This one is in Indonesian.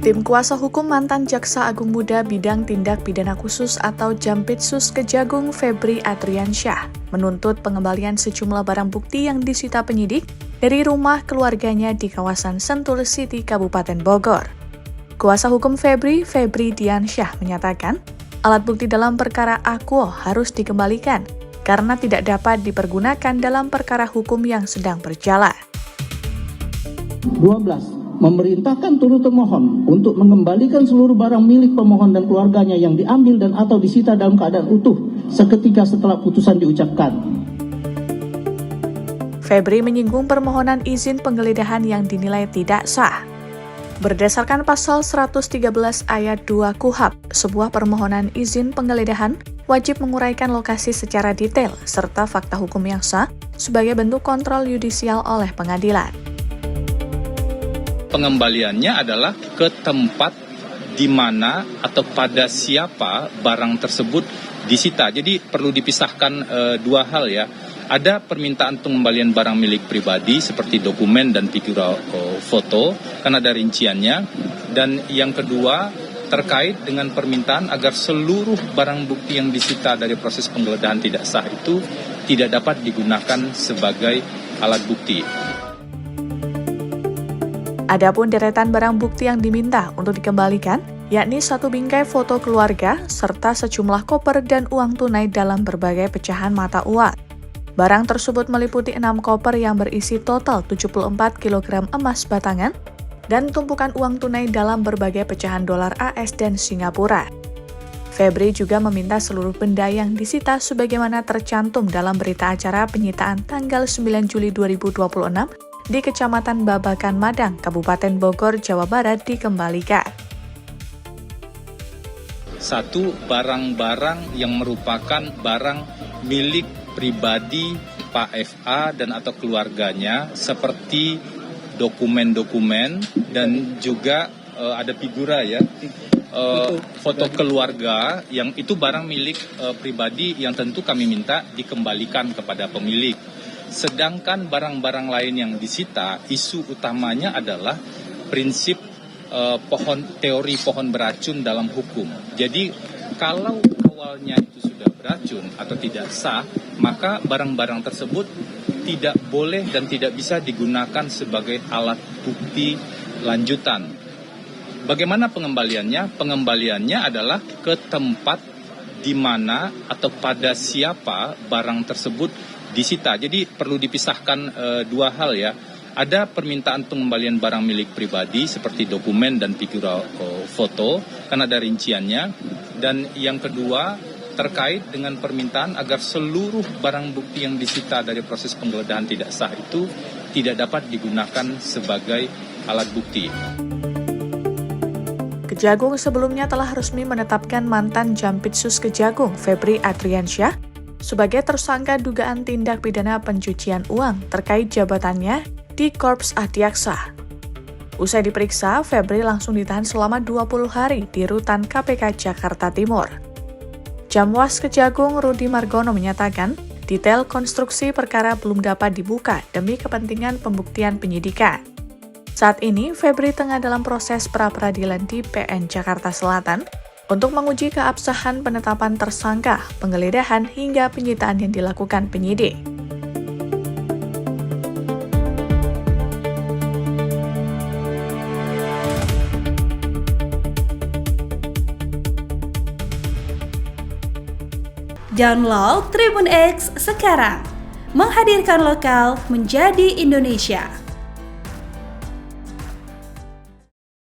Tim kuasa hukum mantan Jaksa Agung Muda Bidang Tindak Pidana Khusus atau Jampitsus Kejagung Febri Adriansyah menuntut pengembalian sejumlah barang bukti yang disita penyidik dari rumah keluarganya di kawasan Sentul City, Kabupaten Bogor. Kuasa hukum Febri Diansyah menyatakan, alat bukti dalam perkara Akwo harus dikembalikan karena tidak dapat dipergunakan dalam perkara hukum yang sedang berjalan. 12. Memerintahkan turut termohon untuk mengembalikan seluruh barang milik pemohon dan keluarganya yang diambil dan atau disita dalam keadaan utuh seketika setelah putusan diucapkan. Febri menyinggung permohonan izin penggeledahan yang dinilai tidak sah. Berdasarkan pasal 113 ayat 2 KUHP, sebuah permohonan izin penggeledahan wajib menguraikan lokasi secara detail serta fakta hukum yang sah sebagai bentuk kontrol yudisial oleh pengadilan. Pengembaliannya adalah ke tempat di mana atau pada siapa barang tersebut disita. Jadi perlu dipisahkan dua hal ya. Ada permintaan pengembalian barang milik pribadi seperti dokumen dan figura foto, kan ada rinciannya. Dan yang kedua terkait dengan permintaan agar seluruh barang bukti yang disita dari proses penggeledahan tidak sah itu tidak dapat digunakan sebagai alat bukti. Adapun deretan barang bukti yang diminta untuk dikembalikan, yakni satu bingkai foto keluarga, serta sejumlah koper dan uang tunai dalam berbagai pecahan mata uang. Barang tersebut meliputi 6 koper yang berisi total 74 kg emas batangan, dan tumpukan uang tunai dalam berbagai pecahan dolar AS dan Singapura. Febri juga meminta seluruh benda yang disita sebagaimana tercantum dalam berita acara penyitaan tanggal 9 Juli 2026, di Kecamatan Babakan Madang, Kabupaten Bogor, Jawa Barat dikembalikan. 1. Barang-barang yang merupakan barang milik pribadi Pak FA dan atau keluarganya seperti dokumen-dokumen dan juga ada figura ya, foto keluarga yang itu barang milik pribadi yang tentu kami minta dikembalikan kepada pemilik. Sedangkan barang-barang lain yang disita, isu utamanya adalah prinsip teori pohon beracun dalam hukum. Jadi kalau awalnya itu sudah beracun atau tidak sah, maka barang-barang tersebut tidak boleh dan tidak bisa digunakan sebagai alat bukti lanjutan. Bagaimana pengembaliannya? Pengembaliannya adalah ke tempat di mana atau pada siapa barang tersebut disita. Jadi perlu dipisahkan dua hal ya. Ada permintaan pengembalian barang milik pribadi seperti dokumen dan figura foto, kan ada rinciannya. Dan yang kedua terkait dengan permintaan agar seluruh barang bukti yang disita dari proses penggeledahan tidak sah itu tidak dapat digunakan sebagai alat bukti. Kejagung sebelumnya telah resmi menetapkan mantan Jampitsus Kejagung Febri Adriansyah sebagai tersangka dugaan tindak pidana pencucian uang terkait jabatannya di Korps Adiaksa. Usai diperiksa, Febri langsung ditahan selama 20 hari di Rutan KPK Jakarta Timur. Jamwas Kejagung Rudi Margono menyatakan, detail konstruksi perkara belum dapat dibuka demi kepentingan pembuktian penyidikan. Saat ini, Febri tengah dalam proses pra-peradilan di PN Jakarta Selatan untuk menguji keabsahan penetapan tersangka, penggeledahan hingga penyitaan yang dilakukan penyidik. Download Tribun X sekarang, menghadirkan lokal menjadi Indonesia.